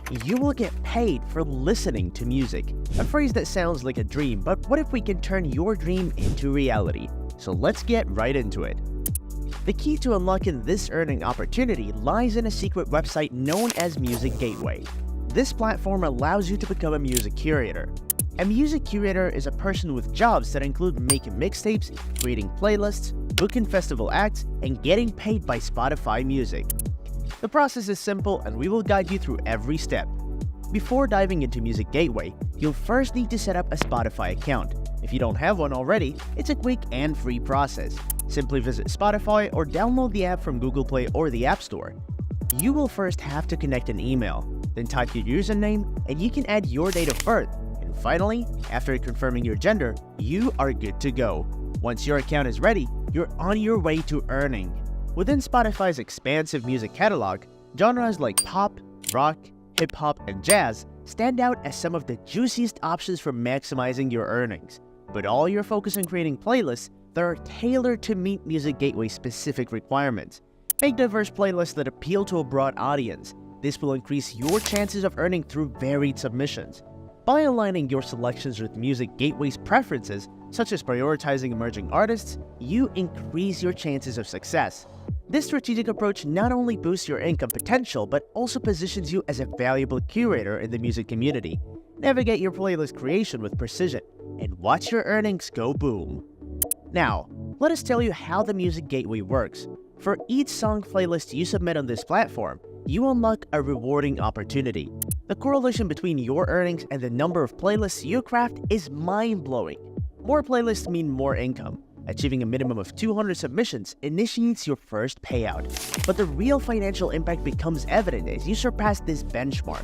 You will get paid for listening to music. A phrase that sounds like a dream, but what if we can turn your dream into reality? So let's get right into it. The key to unlocking this earning opportunity lies in a secret website known as Music Gateway. This platform allows you to become a music curator. A music curator is a person with jobs that include making mixtapes, creating playlists, booking festival acts, and getting paid by Spotify Music. The process is simple and we will guide you through every step. Before diving into Music Gateway, you'll first need to set up a Spotify account. If you don't have one already, it's a quick and free process. Simply visit Spotify or download the app from Google Play or the App Store. You will first have to connect an email, then type your username and you can add your date of birth. And finally, after confirming your gender, you are good to go. Once your account is ready, you're on your way to earning. Within Spotify's expansive music catalog, genres like pop, rock, hip-hop, and jazz stand out as some of the juiciest options for maximizing your earnings. But all your focus on creating playlists that are tailored to meet Music Gateway's specific requirements. Make diverse playlists that appeal to a broad audience. This will increase your chances of earning through varied submissions. By aligning your selections with Music Gateway's preferences, such as prioritizing emerging artists, you increase your chances of success. This strategic approach not only boosts your income potential, but also positions you as a valuable curator in the music community. Navigate your playlist creation with precision, and watch your earnings go boom. Now, let us tell you how the Music Gateway works. For each song playlist you submit on this platform, you unlock a rewarding opportunity. The correlation between your earnings and the number of playlists you craft is mind-blowing. More playlists mean more income. Achieving a minimum of 200 submissions initiates your first payout. But the real financial impact becomes evident as you surpass this benchmark.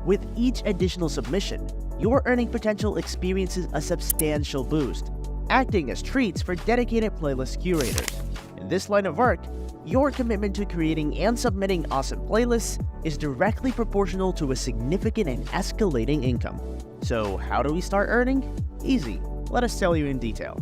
With each additional submission, your earning potential experiences a substantial boost, acting as treats for dedicated playlist curators. In this line of work, your commitment to creating and submitting awesome playlists is directly proportional to a significant and escalating income. So how do we start earning? Easy. Let us tell you in detail.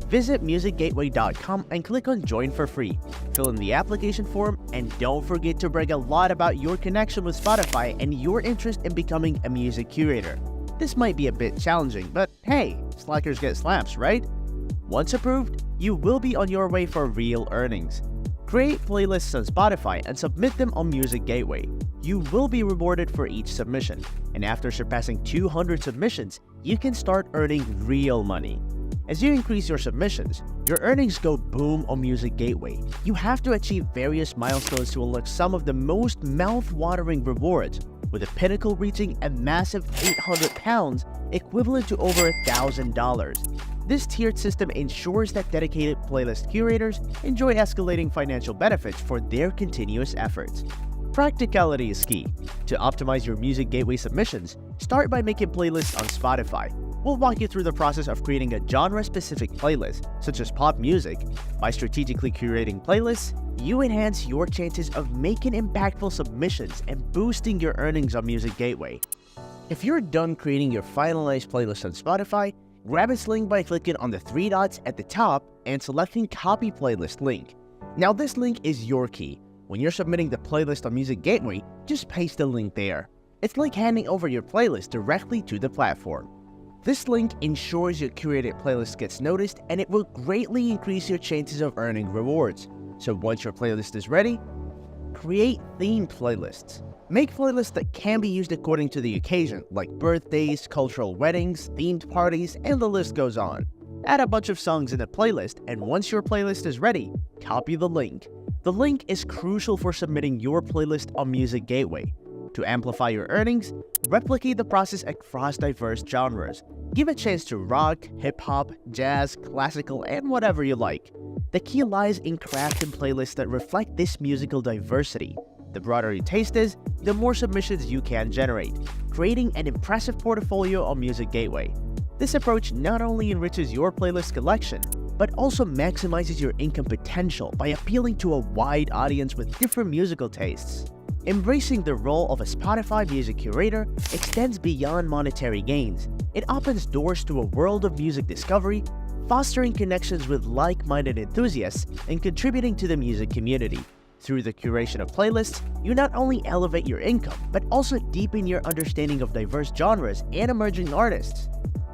Visit musicgateway.com and click on Join for free. Fill in the application form and don't forget to brag a lot about your connection with Spotify and your interest in becoming a music curator. This might be a bit challenging, but hey, slackers get slaps, right? Once approved, you will be on your way for real earnings. Create playlists on Spotify and submit them on Music Gateway. You will be rewarded for each submission, and after surpassing 200 submissions, you can start earning real money. As you increase your submissions, your earnings go boom on Music Gateway. You have to achieve various milestones to unlock some of the most mouth-watering rewards, with the pinnacle reaching a massive £800, equivalent to over $1,000. This tiered system ensures that dedicated playlist curators enjoy escalating financial benefits for their continuous efforts. Practicality is key. To optimize your Music Gateway submissions, start by making playlists on Spotify. We'll walk you through the process of creating a genre-specific playlist, such as pop music. By strategically curating playlists, you enhance your chances of making impactful submissions and boosting your earnings on Music Gateway. If you're done creating your finalized playlist on Spotify, grab its link by clicking on the three dots at the top and selecting Copy Playlist Link. Now this link is your key. When you're submitting the playlist on Music Gateway, just paste the link there. It's like handing over your playlist directly to the platform. This link ensures your curated playlist gets noticed and it will greatly increase your chances of earning rewards. So once your playlist is ready, create themed playlists. Make playlists that can be used according to the occasion, like birthdays, cultural weddings, themed parties, and the list goes on. Add a bunch of songs in the playlist, and once your playlist is ready, copy the link. The link is crucial for submitting your playlist on Music Gateway. To amplify your earnings, replicate the process across diverse genres. Give a chance to rock, hip-hop, jazz, classical, and whatever you like. The key lies in crafting playlists that reflect this musical diversity. The broader your taste is, the more submissions you can generate, creating an impressive portfolio on Music Gateway. This approach not only enriches your playlist collection, but also maximizes your income potential by appealing to a wide audience with different musical tastes. Embracing the role of a Spotify music curator extends beyond monetary gains. It opens doors to a world of music discovery, fostering connections with like-minded enthusiasts and contributing to the music community. Through the curation of playlists, you not only elevate your income, but also deepen your understanding of diverse genres and emerging artists.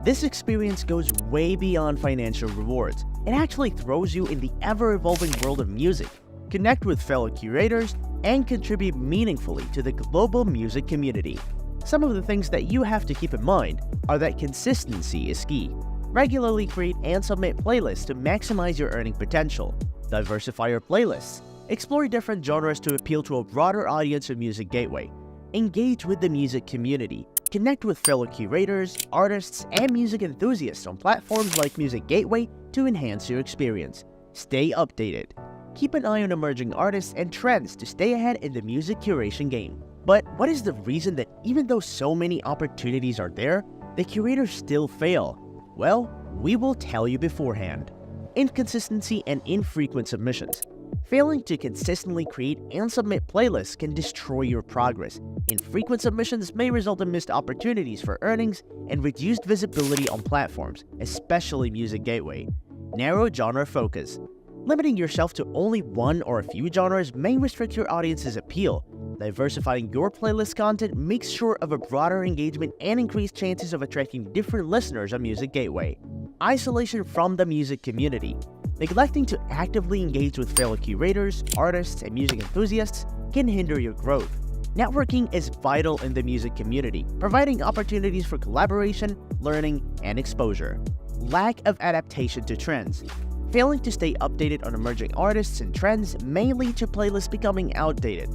This experience goes way beyond financial rewards. It actually throws you in the ever-evolving world of music, connect with fellow curators, and contribute meaningfully to the global music community. Some of the things that you have to keep in mind are that consistency is key. Regularly create and submit playlists to maximize your earning potential. Diversify your playlists. Explore different genres to appeal to a broader audience of Music Gateway. Engage with the music community. Connect with fellow curators, artists, and music enthusiasts on platforms like Music Gateway to enhance your experience. Stay updated. Keep an eye on emerging artists and trends to stay ahead in the music curation game. But what is the reason that even though so many opportunities are there, the curators still fail? Well, we will tell you beforehand. Inconsistency and infrequent submissions. Failing to consistently create and submit playlists can destroy your progress. Infrequent submissions may result in missed opportunities for earnings and reduced visibility on platforms, especially Music Gateway. Narrow genre focus. Limiting yourself to only one or a few genres may restrict your audience's appeal. Diversifying your playlist content makes sure of a broader engagement and increased chances of attracting different listeners on Music Gateway. Isolation from the music community. Neglecting to actively engage with fellow curators, artists, and music enthusiasts can hinder your growth. Networking is vital in the music community, providing opportunities for collaboration, learning, and exposure. Lack of adaptation to trends. Failing to stay updated on emerging artists and trends may lead to playlists becoming outdated.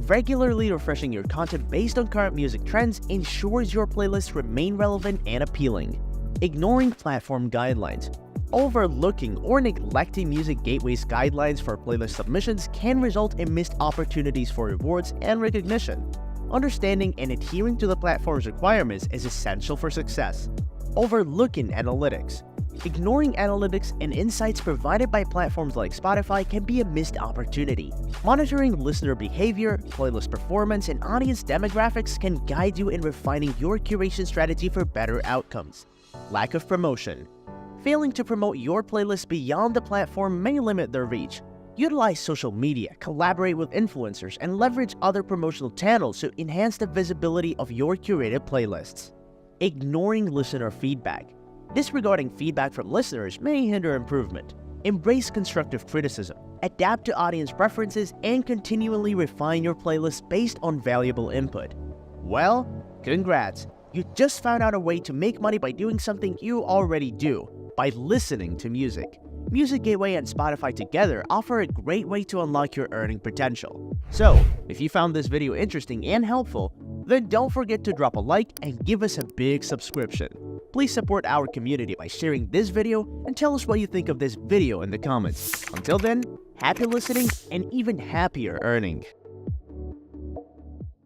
Regularly refreshing your content based on current music trends ensures your playlists remain relevant and appealing. Ignoring platform guidelines. Overlooking or neglecting Music Gateway's guidelines for playlist submissions can result in missed opportunities for rewards and recognition. Understanding and adhering to the platform's requirements is essential for success. Overlooking analytics. Ignoring analytics and insights provided by platforms like Spotify can be a missed opportunity. Monitoring listener behavior, playlist performance, and audience demographics can guide you in refining your curation strategy for better outcomes. Lack of promotion. Failing to promote your playlist beyond the platform may limit their reach. Utilize social media, collaborate with influencers, and leverage other promotional channels to enhance the visibility of your curated playlists. Ignoring listener feedback. Disregarding feedback from listeners may hinder improvement. Embrace constructive criticism, adapt to audience preferences, and continually refine your playlist based on valuable input. Well, congrats! You just found out a way to make money by doing something you already do, by listening to music. Music Gateway and Spotify together offer a great way to unlock your earning potential. So, if you found this video interesting and helpful, then don't forget to drop a like and give us a big subscription. Please support our community by sharing this video and tell us what you think of this video in the comments. Until then, happy listening and even happier earning.